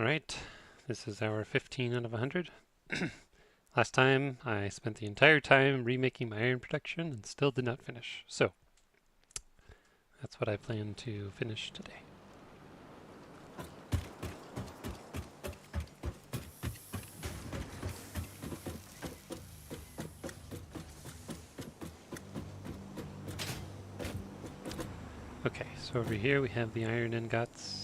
Alright, this is our 15 out of 100. Last time I spent the entire time remaking my iron production and still did not finish. So, that's what I plan to finish today. Okay, so over here we have the iron ingots.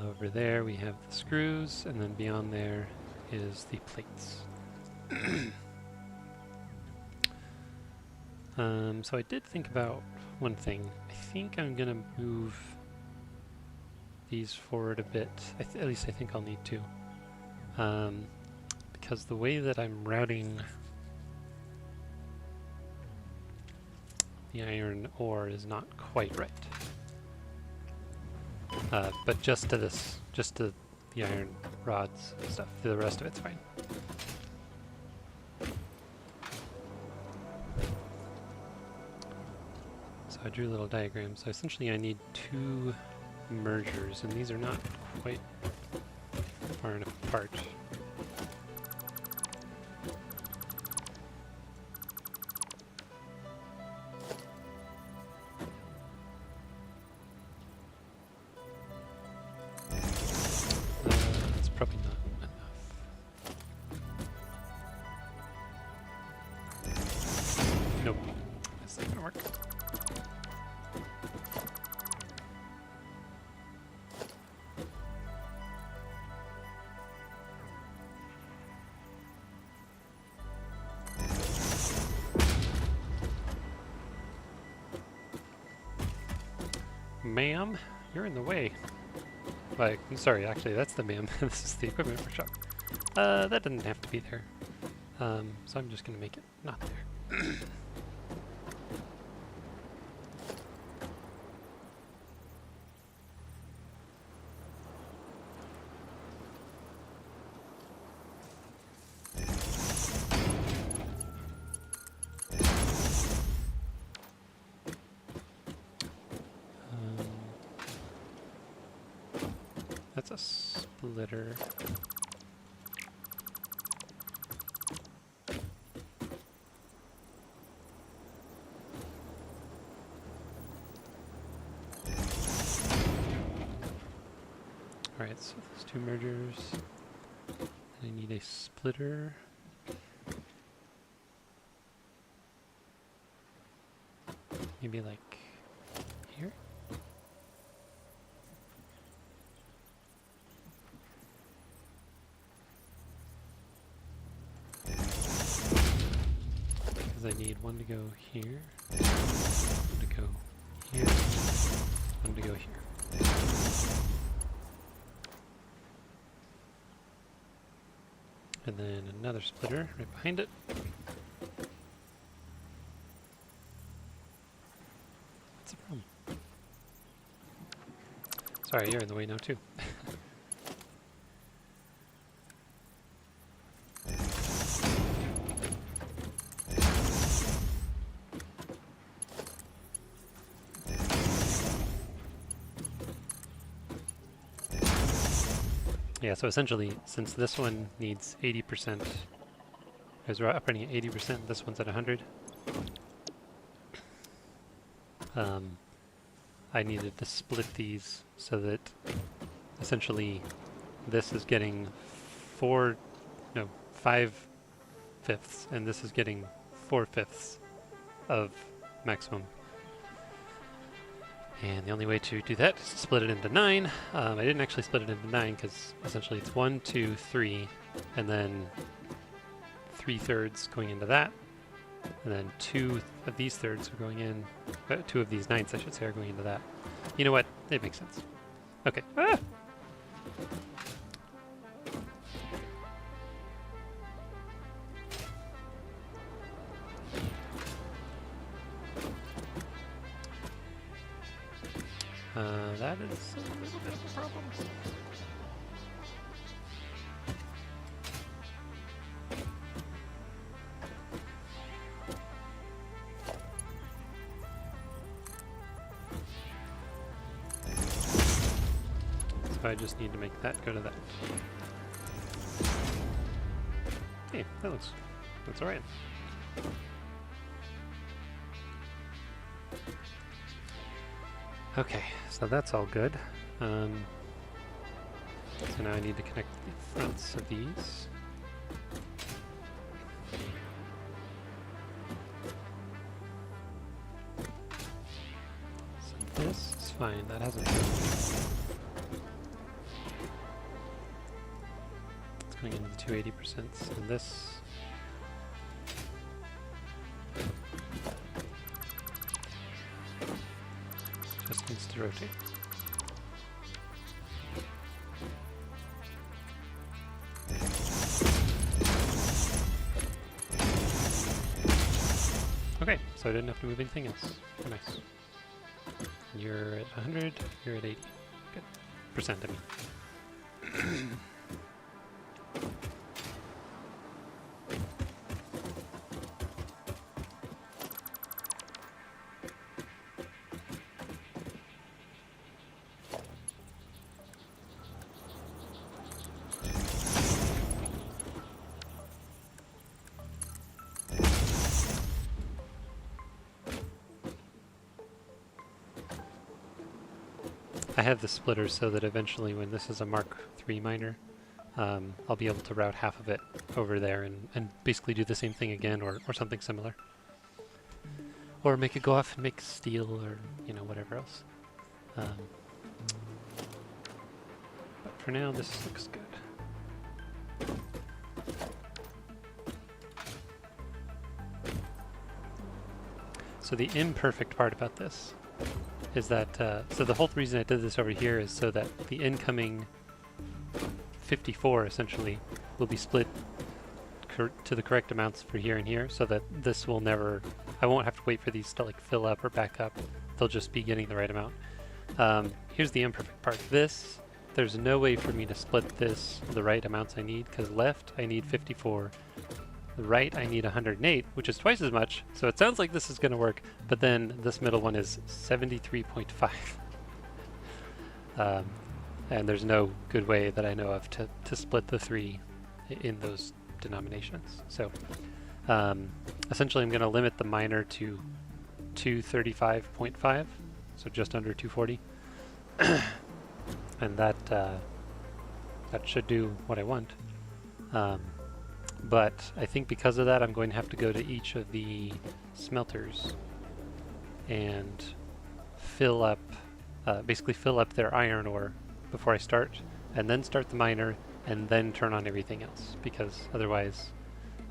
Over there we have the screws, and then beyond there is the plates. So I did think about one thing. I think I'm gonna move these forward a bit. At least I think I'll need to. Because the way that I'm routing the iron ore is not quite right. But just to the iron rods and stuff. The rest of it's fine. So I drew a little diagram. So essentially I need two mergers, and these are not quite far enough apart. That's probably not enough. Nope, that's not gonna work. Ma'am, you're in the way. Like, I'm sorry, actually, that's the ma'am. This is the equipment workshop. That didn't have to be there. So I'm just gonna make it not there. That's a splitter. Alright, so there's two mergers. I need a splitter. Maybe like here? Because I need one to go here, one to go here, one to go here. And then another splitter right behind it. What's the problem? Sorry, you're in the way now too. Yeah, so essentially, since this one needs 80%, because we're operating at 80%, this one's at 100. I needed to split these so that essentially this is getting 5/5, and this is getting 4/5 of maximum. And the only way to do that is to split it into 9. I didn't actually split it into 9 because essentially it's 1, 2, 3, and then 3/3 going into that, and then 2 of these thirds are going in, 2 of these ninths I should say are going into that. You know what? It makes sense. Okay. Ah! That is a little bit of a problem. So I just need to make that go to that. Hey, that's alright. Okay, so that's all good. So now I need to connect the fronts of these. So this is fine, that hasn't been. It's going into the 280%, and this just needs to rotate. Okay, so I didn't have to move anything else. Oh, nice. You're at 100, you're at 80. Good. Percent, I mean. I have the splitter so that eventually when this is a Mark III miner, I'll be able to route half of it over there and basically do the same thing again or something similar. Or make it go off and make steel or, you know, whatever else. But for now, this looks good. So the imperfect part about this is that, so the whole reason I did this over here is so that the incoming 54 essentially will be split to the correct amounts for here and here, so that this will never, I won't have to wait for these to like fill up or back up. They'll just be getting the right amount. Here's the imperfect part. This, there's no way for me to split this the right amounts I need, because left I need 54, the right I need 108, which is twice as much, so it sounds like this is going to work, but then this middle one is 73.5. And there's no good way that I know of to split the three in those denominations. So essentially I'm going to limit the miner to 235.5, so just under 240. And that should do what I want. But I think because of that, I'm going to have to go to each of the smelters and fill up, basically fill up their iron ore before I start, and then start the miner, and then turn on everything else, because otherwise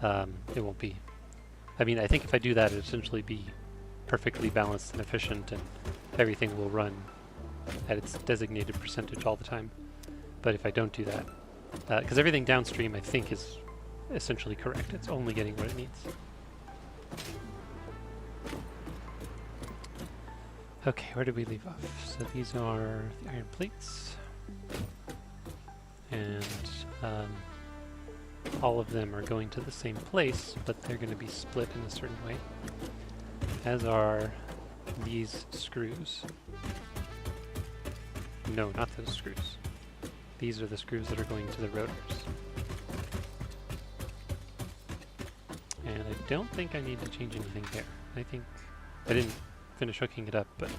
it won't be. I mean, I think if I do that, it'll essentially be perfectly balanced and efficient, and everything will run at its designated percentage all the time. But if I don't do that, because everything downstream I think is essentially correct. It's only getting what it needs. Okay, where did we leave off? So these are the iron plates. And all of them are going to the same place, but they're going to be split in a certain way. As are these screws. No, not those screws. These are the screws that are going to the rotors. And I don't think I need to change anything there. I think I didn't finish hooking it up, but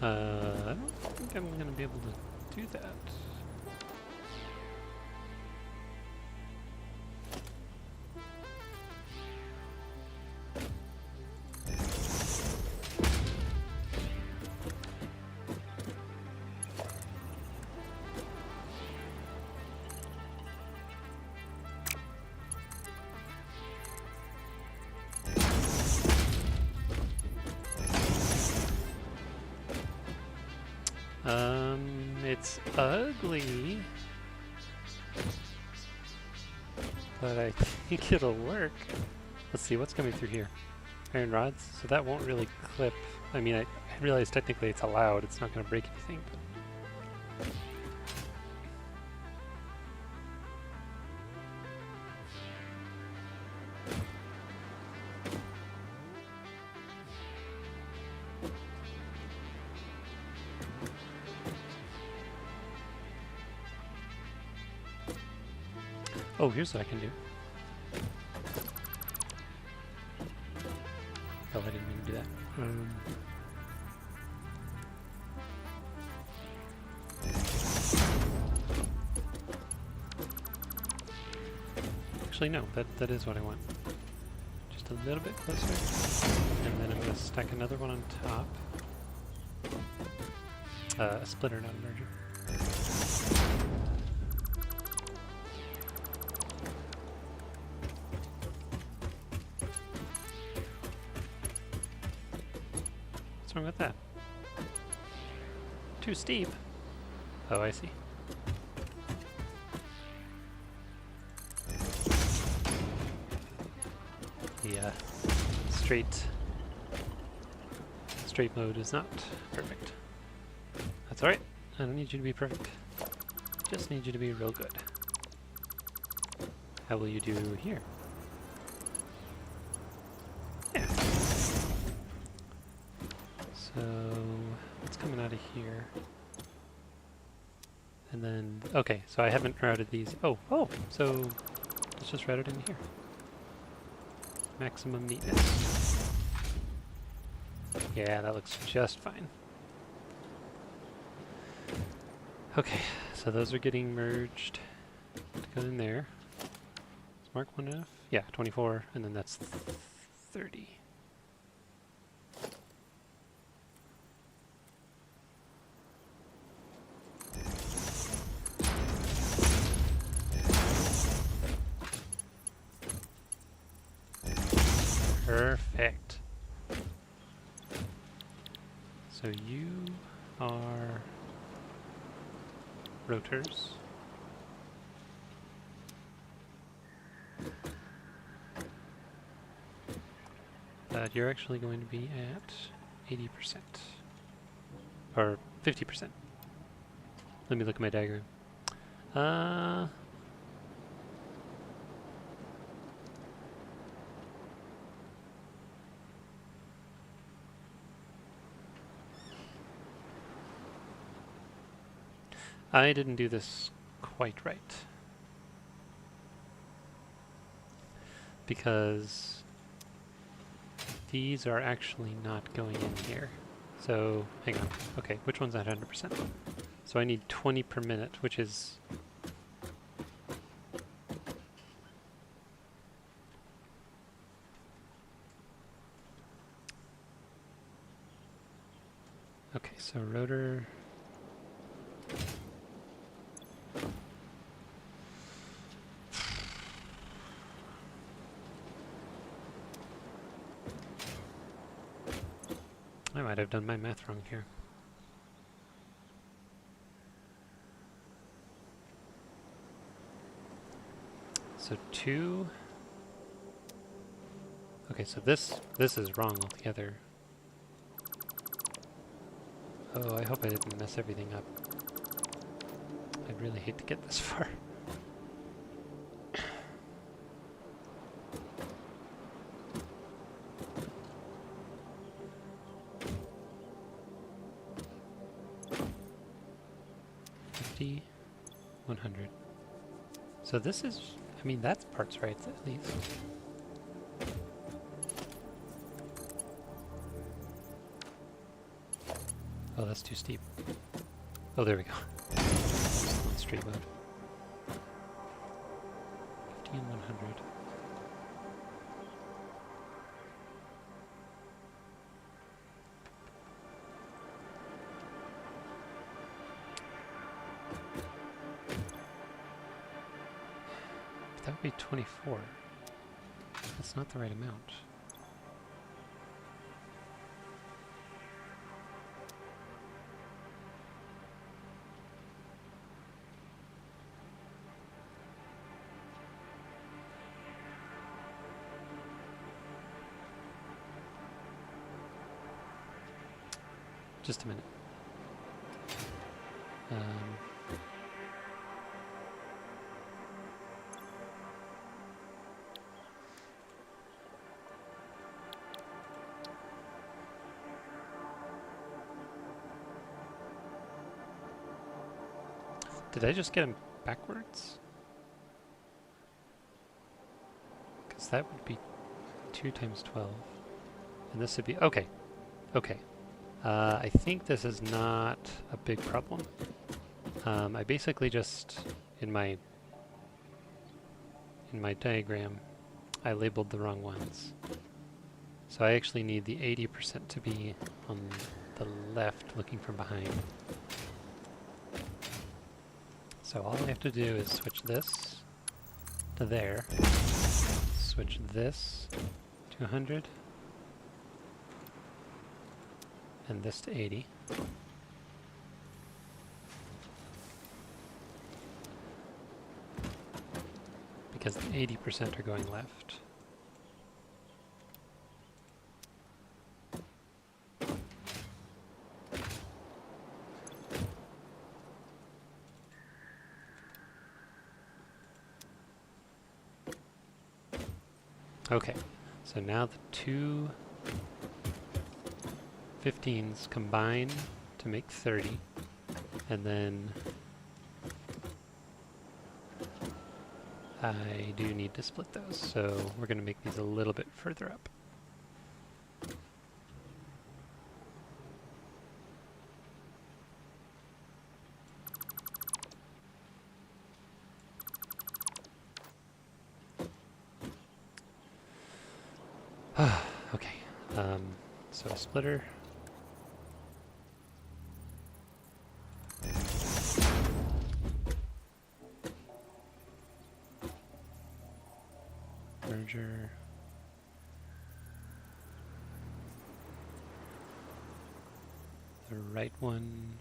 I don't think I'm going to be able to do that. It's ugly, but I think it'll work. Let's see what's coming through here. iron rods, so that won't really clip. I mean, I realize technically it's allowed, it's not going to break anything. Oh, here's what I can do. Oh, I didn't mean to do that. Actually, no, that is what I want. Just a little bit closer. And then I'm going to stack another one on top. A splitter, not a merger. What's wrong with that? Too steep. Oh, I see. The straight mode is not perfect. That's alright. I don't need you to be perfect. Just need you to be real good. How will you do here? Yeah. So, what's coming out of here? And then, okay, so I haven't routed these. Oh, so let's just route it in here. Maximum neatness. Yeah, that looks just fine. Okay, so those are getting merged. Go in there. Is Mark 1 enough? Yeah, 24, and then that's 30. Perfect. So you are rotors. But you're actually going to be at 80%. Or 50%. Let me look at my diagram. I didn't do this quite right. Because these are actually not going in here. So, hang on. Okay, which one's at 100%? So I need 20 per minute, which is... Okay, so rotor... I might have done my math wrong here. So 2... Okay, so this is wrong altogether. Oh, I hope I didn't mess everything up. I'd really hate to get this far. $50, $100. So this is, I mean, that part's right at least. Oh, that's too steep. Oh, there we go. On straight mode. 50 and 100. That would be 24. That's not the right amount. just a minute. Did I just get them backwards? Because that would be 2 times 12. And this would be... Okay. Okay. I think this is not a big problem. I basically just, in my diagram, I labeled the wrong ones. So I actually need the 80% to be on the left, looking from behind. So all I have to do is switch this to there, switch this to 100, and this to 80. Because the 80% are going left. Okay, so now the two 15s combine to make 30, and then I do need to split those, so we're going to make these a little bit further up. Okay, so a splitter. Merger. The right one,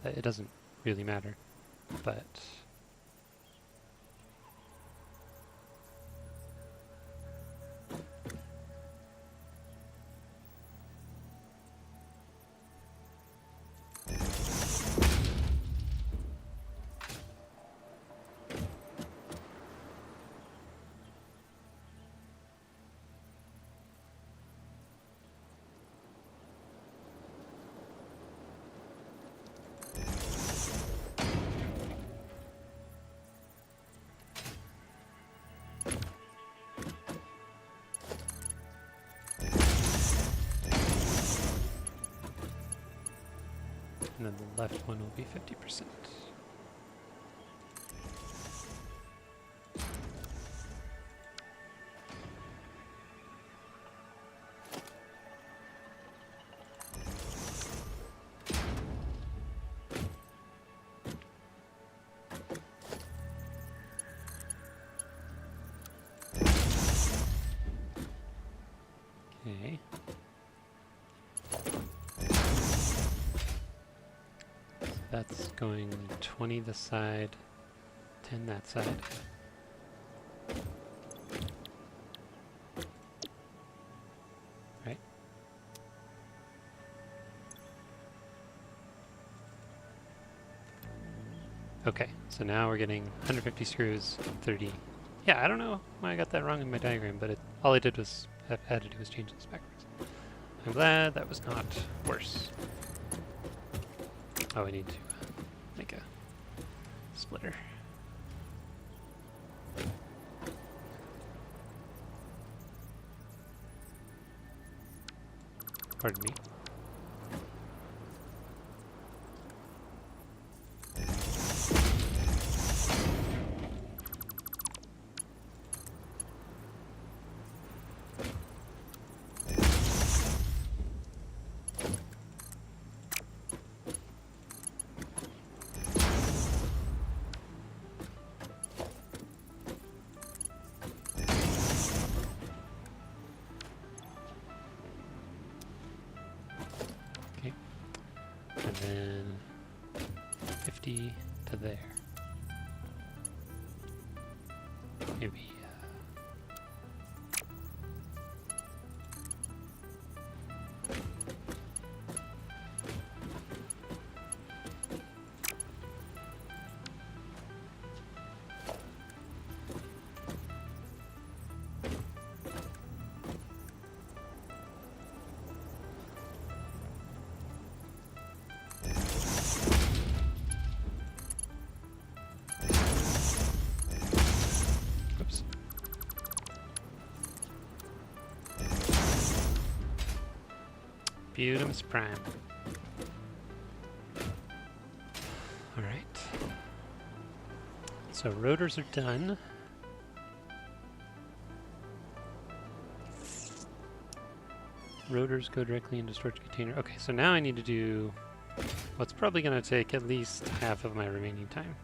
it doesn't really matter, but and then the left one will be 50%. Okay. That's going 20 this side, 10 that side. Right? Okay, so now we're getting 150 screws, 30. Yeah, I don't know why I got that wrong in my diagram, but all I did was, had to do was change this backwards. I'm glad that was not worse. Oh, I need to make a splitter. Pardon me. And then 50 to there. Maybe. Butimus Prime. Alright. So rotors are done. Rotors go directly into storage container. Okay, so now I need to do what's probably going to take at least half of my remaining time.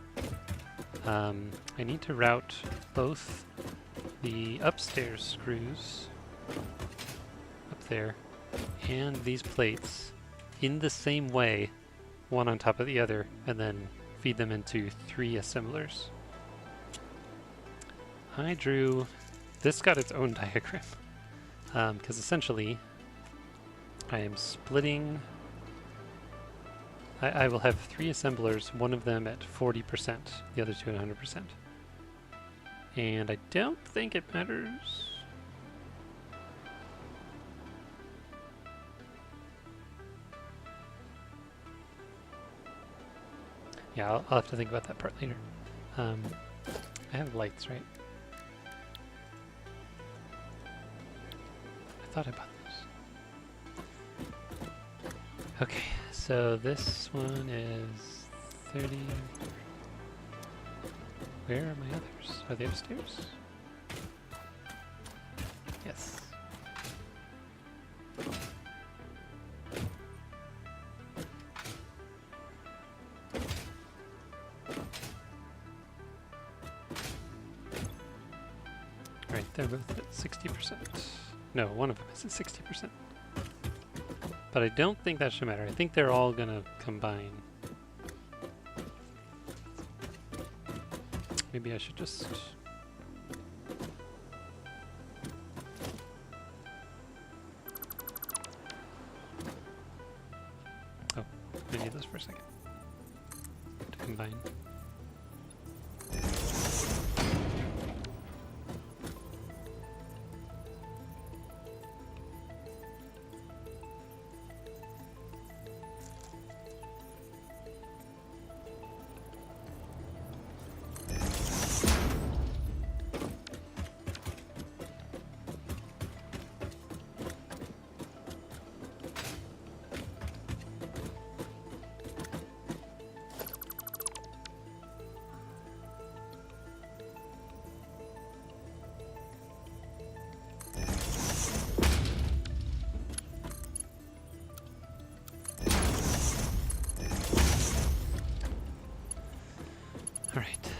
I need to route both the upstairs screws up there and these plates in the same way, one on top of the other, and then feed them into 3 assemblers. I drew, this got its own diagram, because essentially I am splitting, I will have 3 assemblers, one of them at 40%, the other 2 at 100%. And I don't think it matters. Yeah, I'll have to think about that part later. I have lights, right? I thought I bought those. Okay, so this one is 30. Where are my others? Are they upstairs? Yes. Right, they're both at 60%. No, one of them is at 60%. But I don't think that should matter. I think they're all gonna combine. Maybe I should just... Oh, I need those for a second. To combine. All right.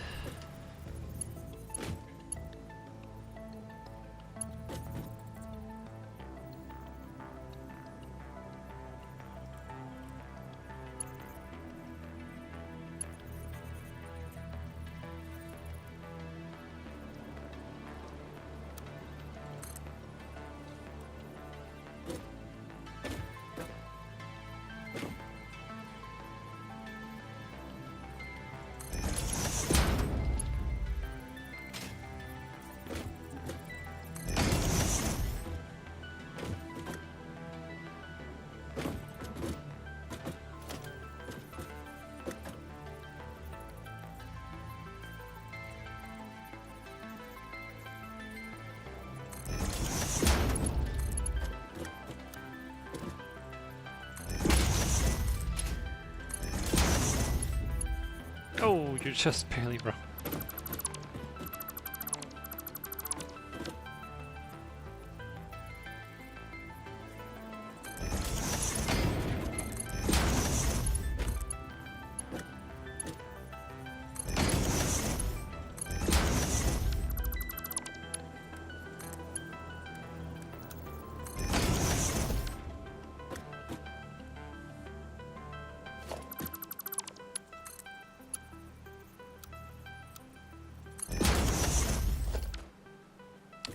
Oh, you're just barely wrong.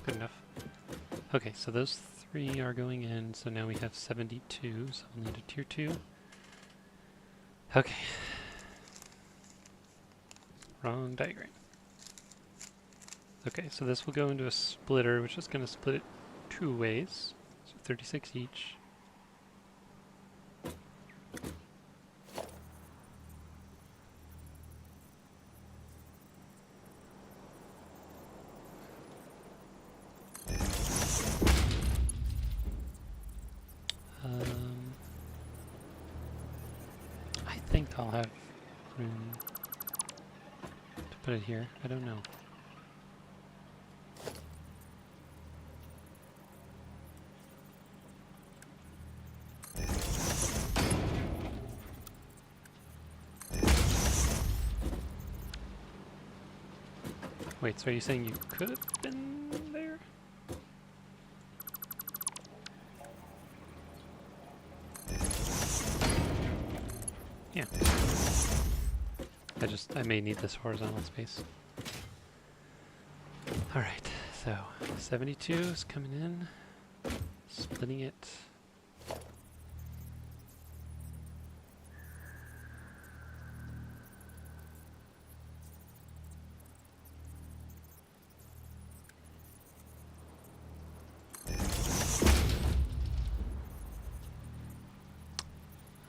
Good enough. Okay, so those 3 are going in, so now we have 72, so we'll need a tier 2. Okay. Wrong diagram. Okay, so this will go into a splitter, which is going to split it 2 ways, so 36 each. I'll have room to put it here. I don't know. Wait, so are you saying you could have been there? Yeah. I may need this horizontal space. Alright, so 72 is coming in, splitting it.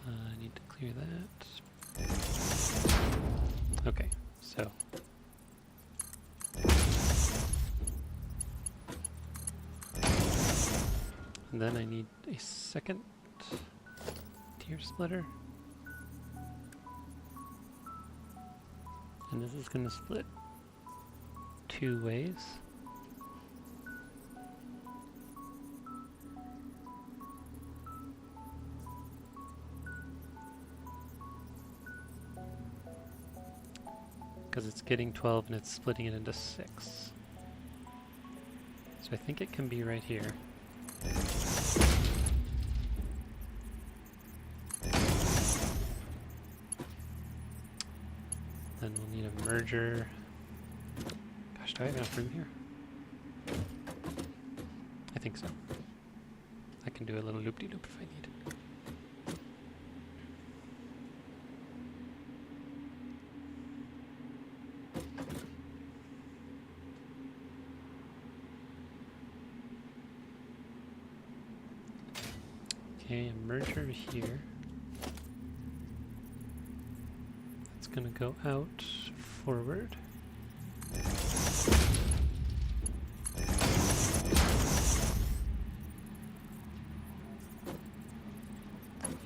I need to clear that. Okay, so. And then I need a second tier splitter. And this is going to split 2 ways. Because it's getting 12 and it's splitting it into 6. So I think it can be right here. Then we'll need a merger. Gosh, do I have enough room here? I think so. I can do a little loop-de-loop if I need. Okay, a merger here. It's gonna go out forward.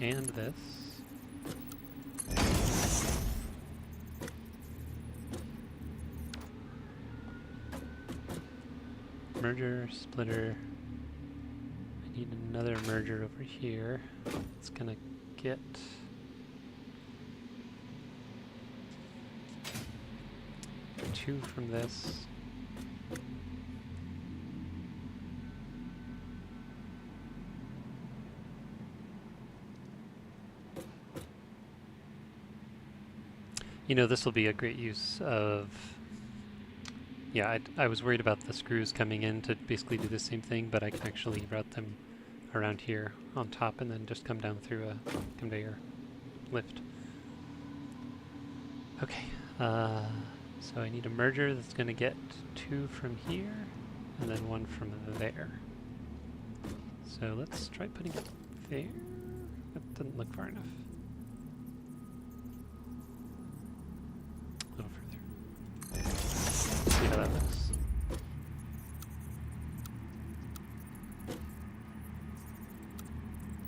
And this. Merger, splitter. I need another merger over here. It's gonna get 2 from this. You know, this will be a great use of... Yeah, I was worried about the screws coming in to basically do the same thing, but I can actually route them around here on top and then just come down through a conveyor lift. Okay, so I need a merger that's going to get 2 from here and then 1 from there. So let's try putting it there. That doesn't look far enough. A little further. See how that looks.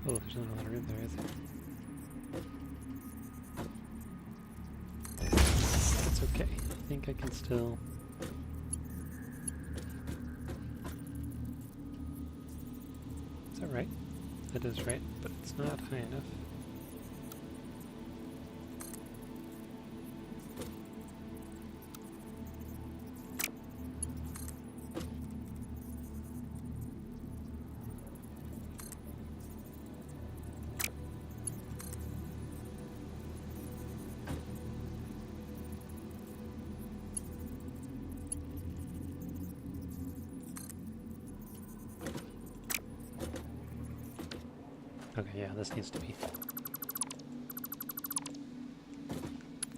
Oh, there's not a lot of room there, is there? That's okay. I think I can still... Is that right? That is right, but it's not high enough. Okay, yeah, this needs to be.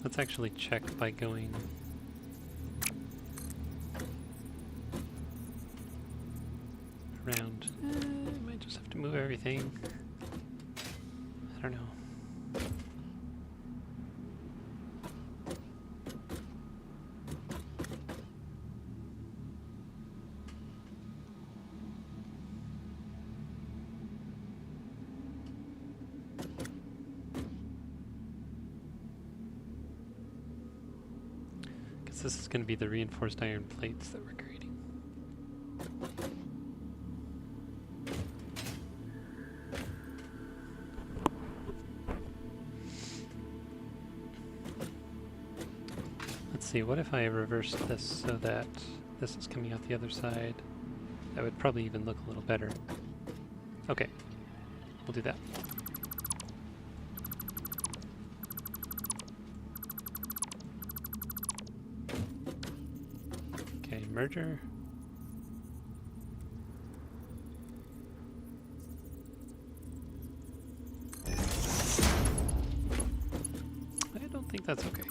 Let's actually check by going around. I might just have to move everything. I don't know. guess this is going to be the reinforced iron plates that we're creating. Let's see, what if I reversed this so that this is coming out the other side? That would probably even look a little better. Okay, we'll do that. Okay, merger. I don't think that's okay.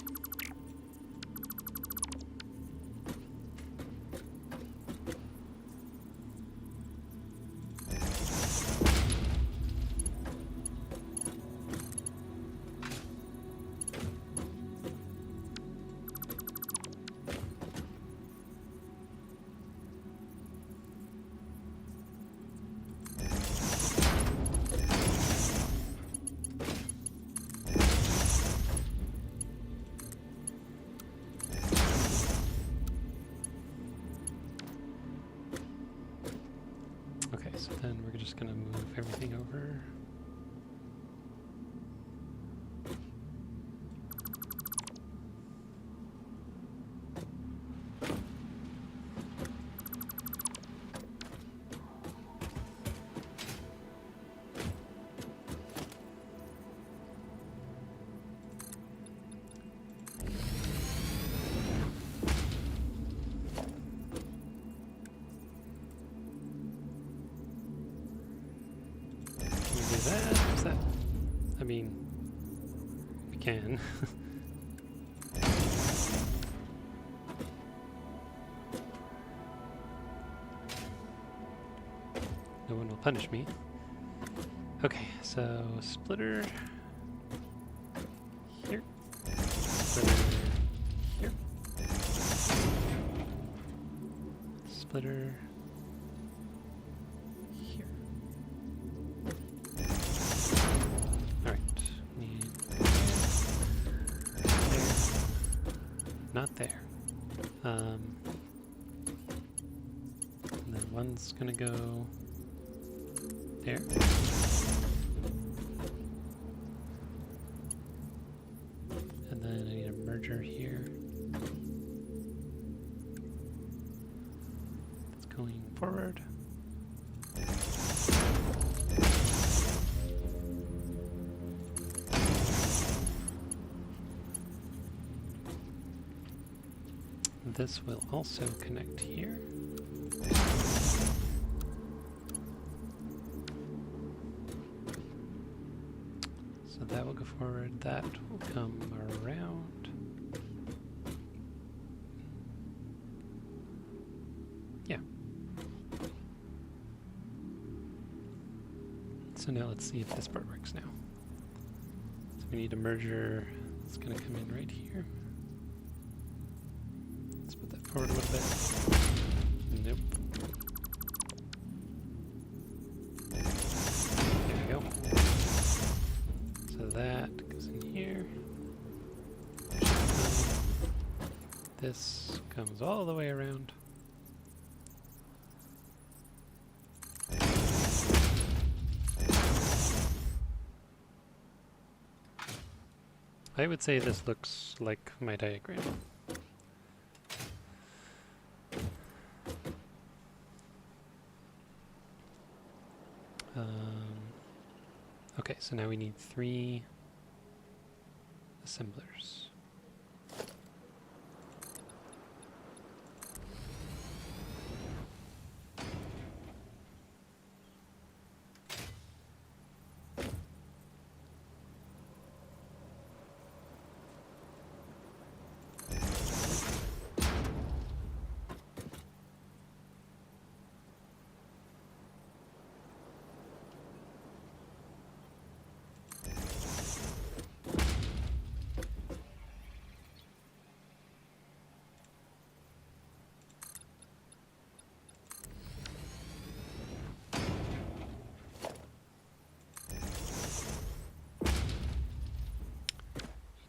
Okay, so then we're just going to move everything over. Is that? I mean, we can. No one will punish me. Okay, so splitter here, splitter here, splitter here. Alright, need there, not there. And then one's gonna go there. And then I need a merger here. It's going forward. This will also connect here. So that will go forward, that will come around. Yeah. So now let's see if this part works now. So we need a merger, it's going to come in right here. Let's put that forward a little bit. Nope. There we go. So that goes in here. This comes all the way around. I would say this looks like my diagram. Okay, so now we need 3 assemblers.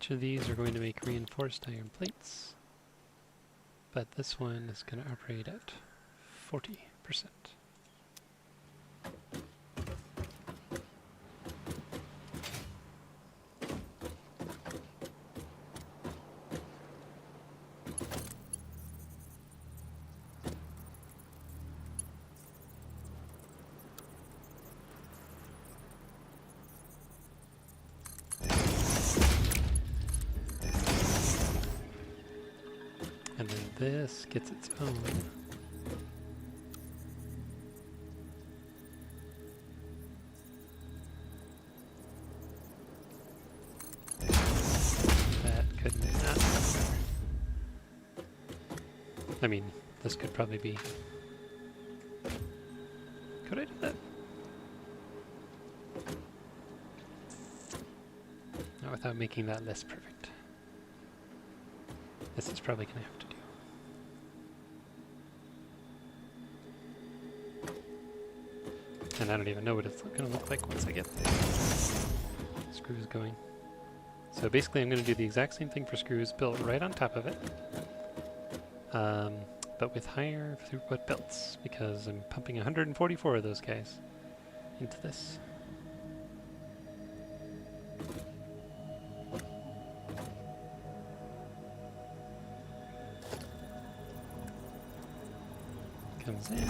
Each of these are going to make reinforced iron plates. but this one is going to operate at 40%. And then this gets its own. That could not be better. I mean, this could probably be... Could I do that? Not without making that less perfect. This is probably going to have to do. And I don't even know what it's going to look like once I get the screws going. So basically I'm going to do the exact same thing for screws built right on top of it, but with higher throughput belts, because I'm pumping 144 of those guys into this. Comes in.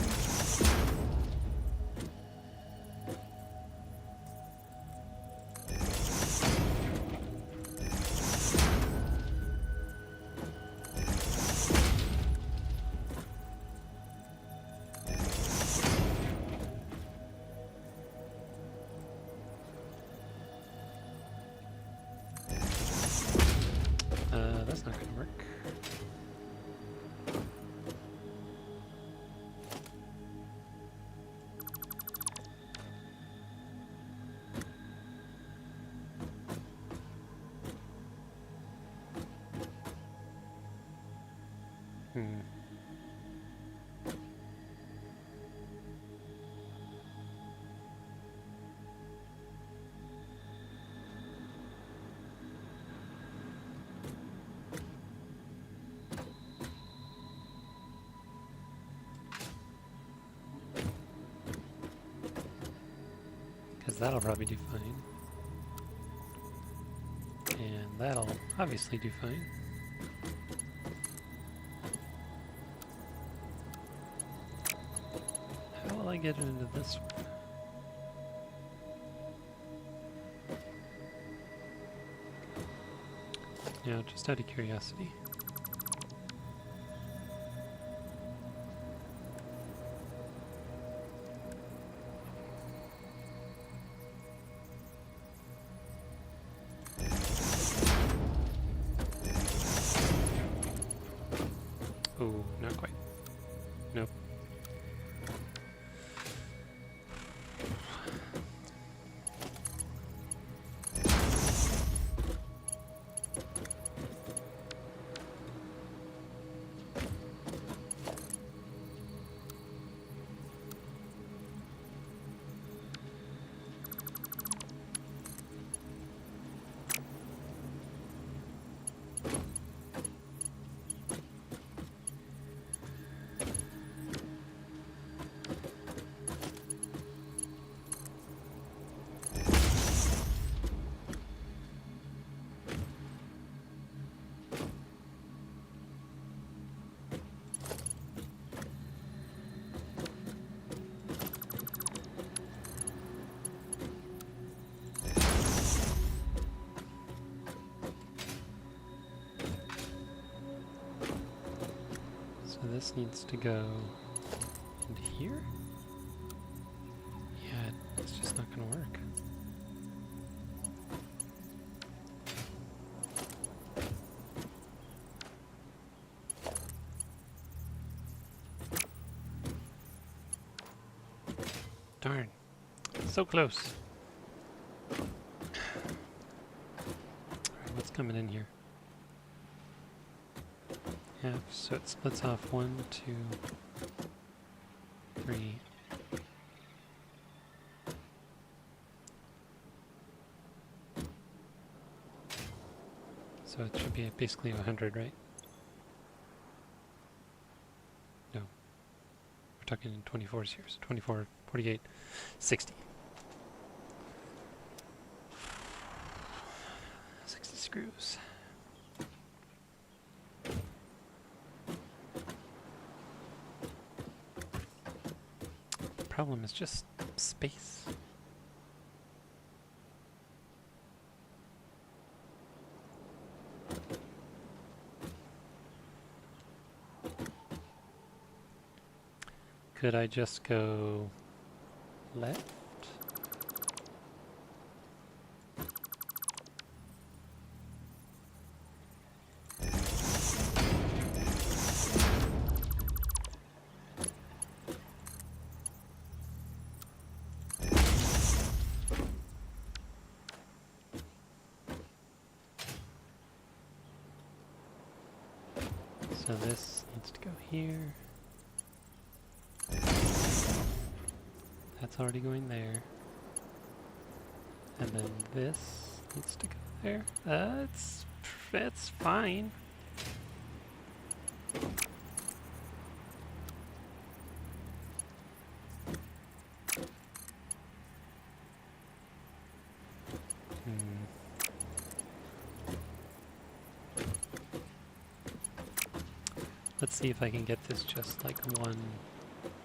That's not going to work. Because that'll probably do fine. And that'll obviously do fine. How will I get it into this one? Yeah, just out of curiosity. Oh, not quite. Nope. So this needs to go into here? Yeah, it's just not going to work. Darn. So close. Alright, what's coming in here? Half, so it splits off 1, 2, 3. So it should be basically 100, right? talking in 24s here. So 24, 48, 60. 60 screws. Problem is just space. Could I just go left? So this needs to go here. That's already going there. And then this needs to go there. That's fine. Let's see if I can get this just like one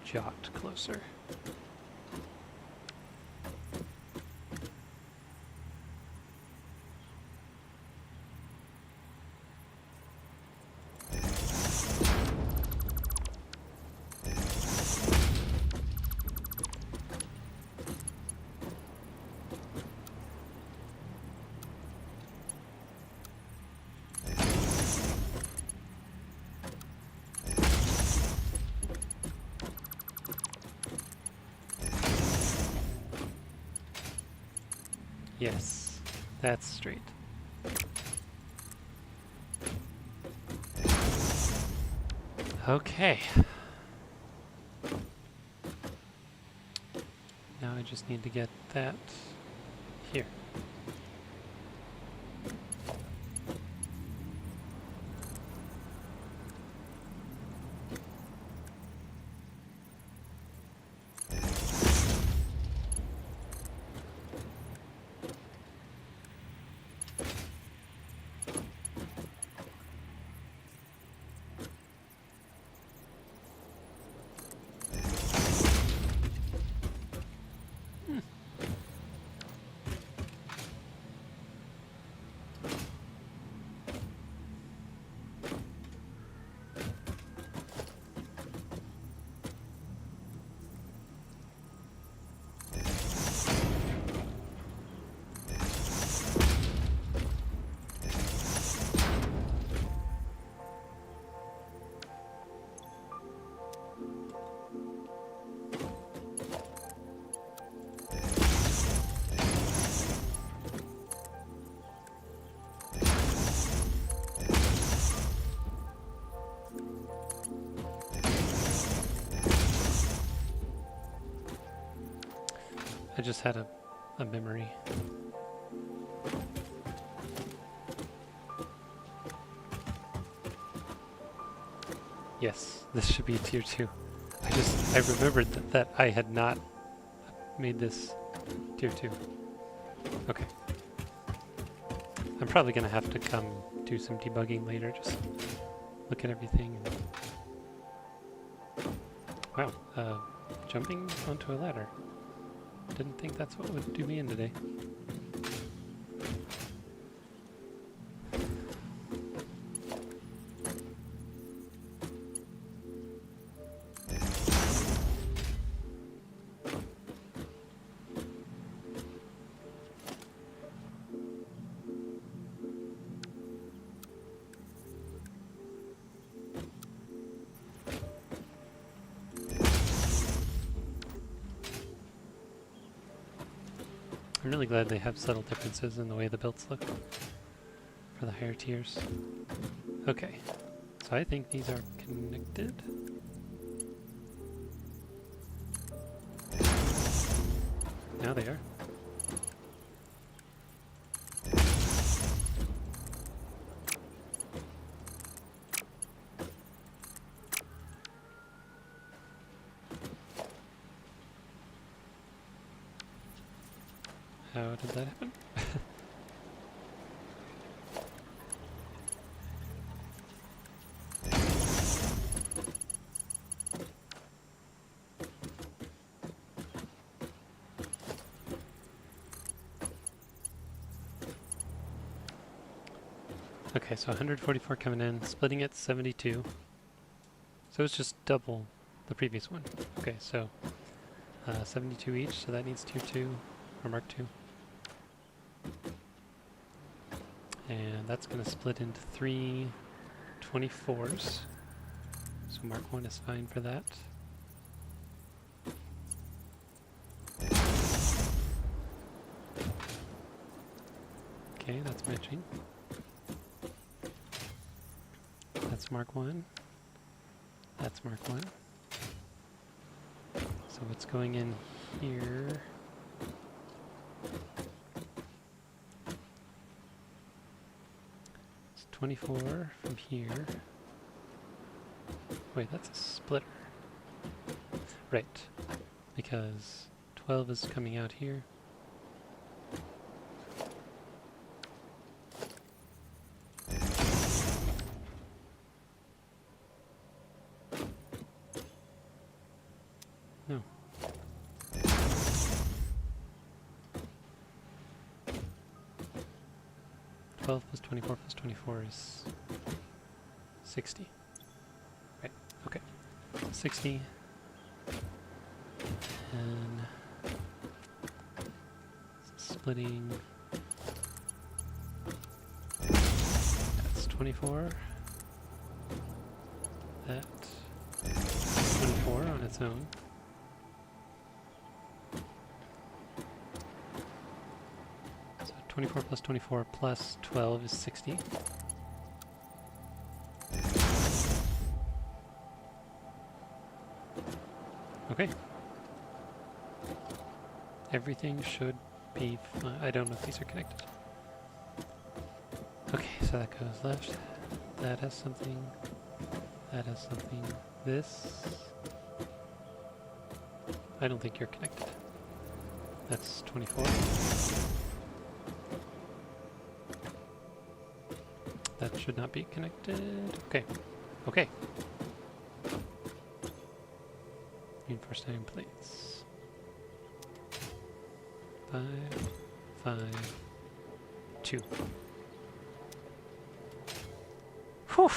jot closer. Yes, that's straight. Okay. Now I just need to get that here. I just had a memory. Yes, this should be tier 2. I remembered that I had not made this tier 2. Okay. I'm probably gonna have to come do some debugging later, just look at everything. And wow, jumping onto a ladder. Didn't think that's what would do me in today. I'm really glad they have subtle differences in the way the builds look for the higher tiers. Okay, so I think these are connected. Now they are. How did that happen? Okay, so 144 coming in, splitting it 72. So it's just double the previous one. Okay, so 72 each, so that needs 2-2, or mark 2. And that's going to split into 3 24s. So mark 1 is fine for that. Okay, that's matching. That's mark 1. That's mark 1. So what's going in here? It's 24 from here. Wait, that's a splitter. Right, because 12 is coming out here. No. +12 + 24 + 24 is 60. Right, okay. 60. And splitting. That's 24. That 24 on its own. So 24 + 24 + 12 is 60. Okay. Everything should be fine. I don't know if these are connected. Okay, so that goes left. That has something. That has something. This. I don't think you're connected. That's 24. That should not be connected. Okay. Okay. Reinforced iron plates. 5, 5, 2. Whew!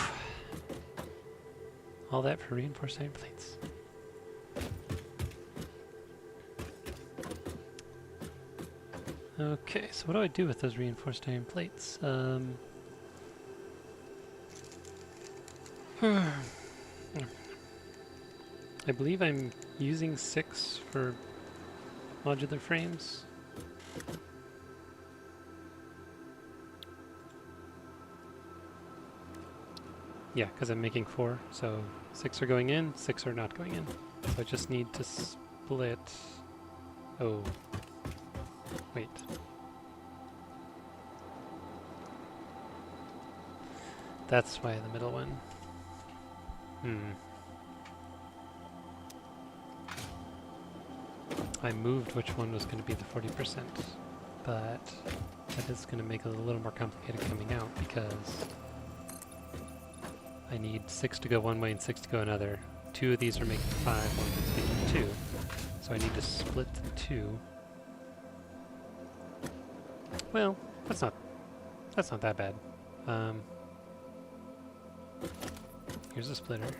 All that for reinforced iron plates. Okay, so what do I do with those reinforced iron plates? I believe I'm using 6 for modular frames. Yeah, because I'm making 4, so 6 are going in, 6 are not going in. So I just need to split... Oh. Wait. That's why the middle one. I moved which one was going to be the 40%, but that is going to make it a little more complicated coming out because I need 6 to go one way and 6 to go another. 2 of these are making 5, one is making 2. So I need to split the 2. Well, that's not that bad. Here's a splitter.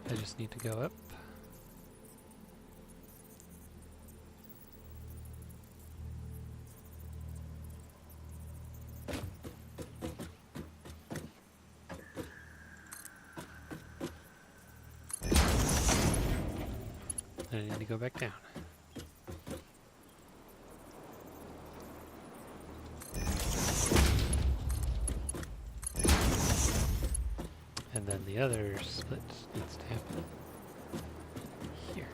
I just need to go up. I need to go back down. And then the other split needs to happen here.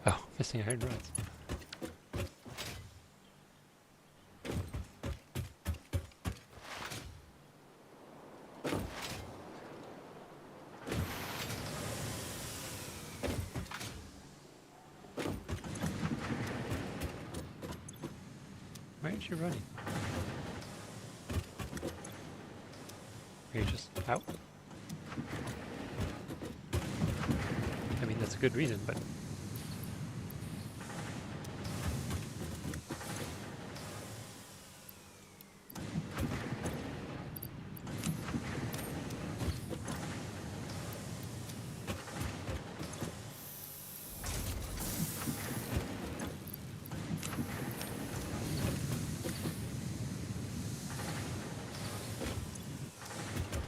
Oh, missing iron rods. Why aren't you running? Are you just out? I mean, that's a good reason, but...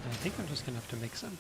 I think I'm just gonna have to make some.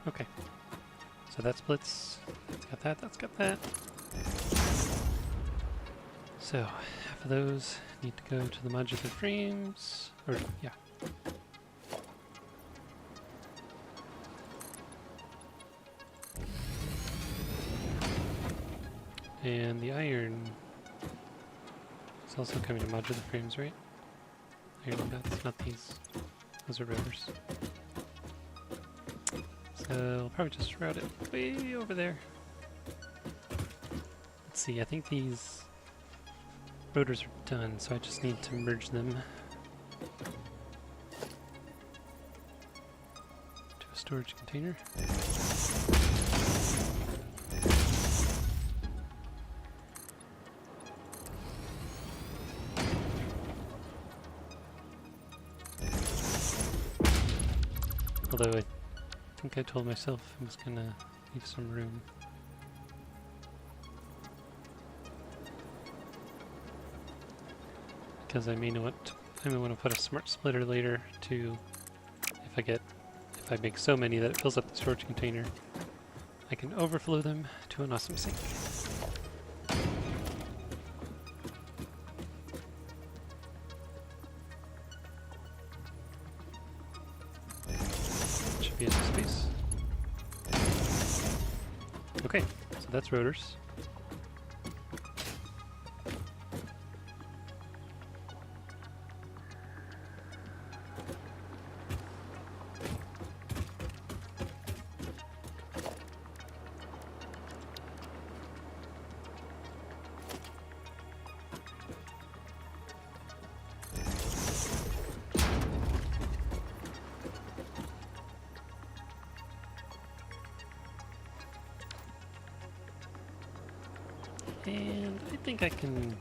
Okay, so that splits. That's got that, that's got that. So, half of those need to go to the modular frames, or, yeah. And the iron is also coming to modular frames, right? Iron nuts, not these. Those are rotors. So I'll probably just route it way over there. Let's see, I think these rotors are done, so I just need to merge them to a storage container. Although I think I told myself I was gonna leave some room. Because I may want to put a smart splitter later to, if I make so many that it fills up the storage container, I can overflow them to an awesome sink. Should be enough space. Okay, so that's rotors. And I think I can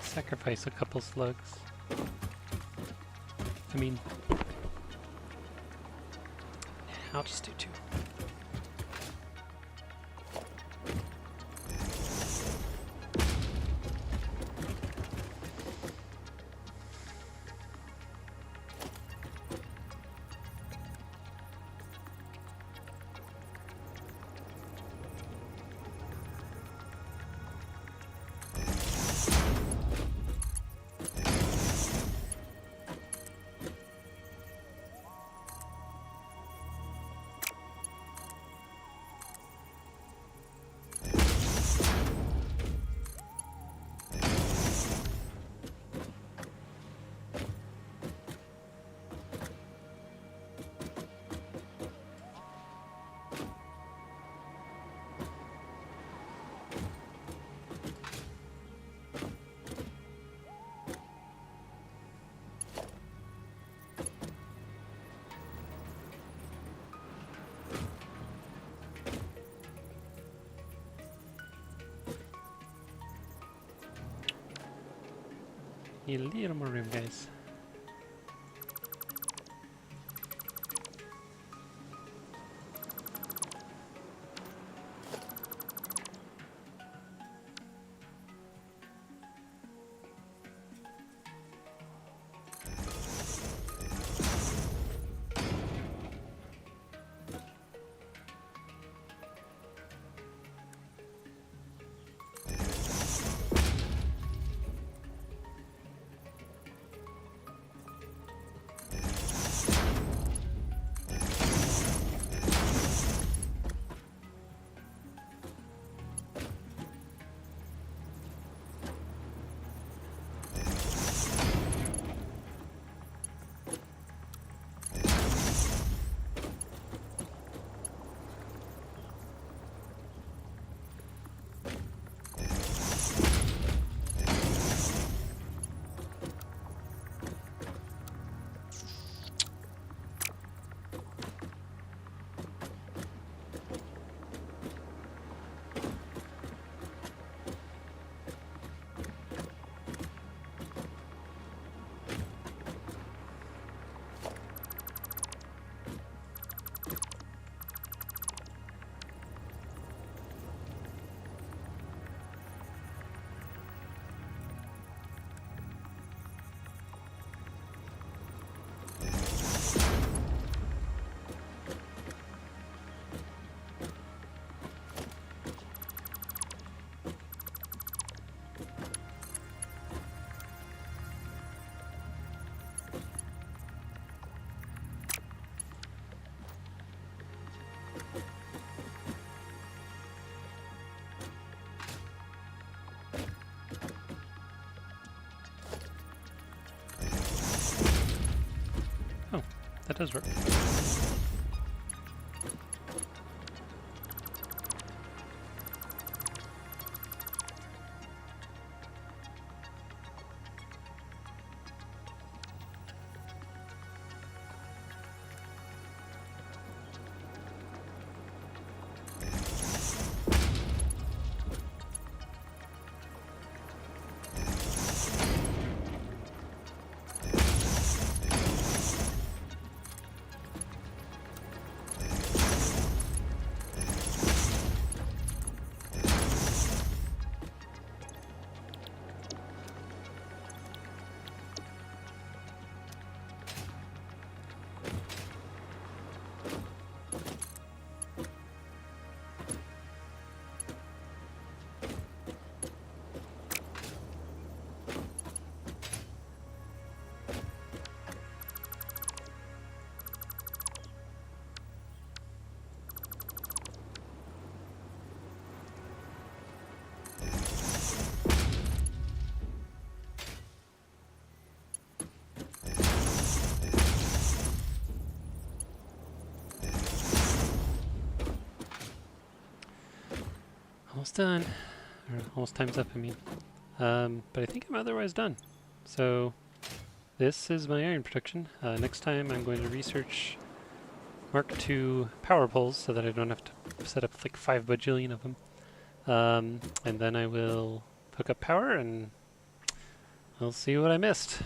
sacrifice a couple slugs. I mean, I'll just do 2. Need a little more room, guys. Oh, that does work. Almost done. Or almost time's up, I mean. But I think I'm otherwise done. So this is my iron production. Next time I'm going to research Mark II power poles so that I don't have to set up like 5 bajillion of them. And then I will hook up power and we'll see what I missed.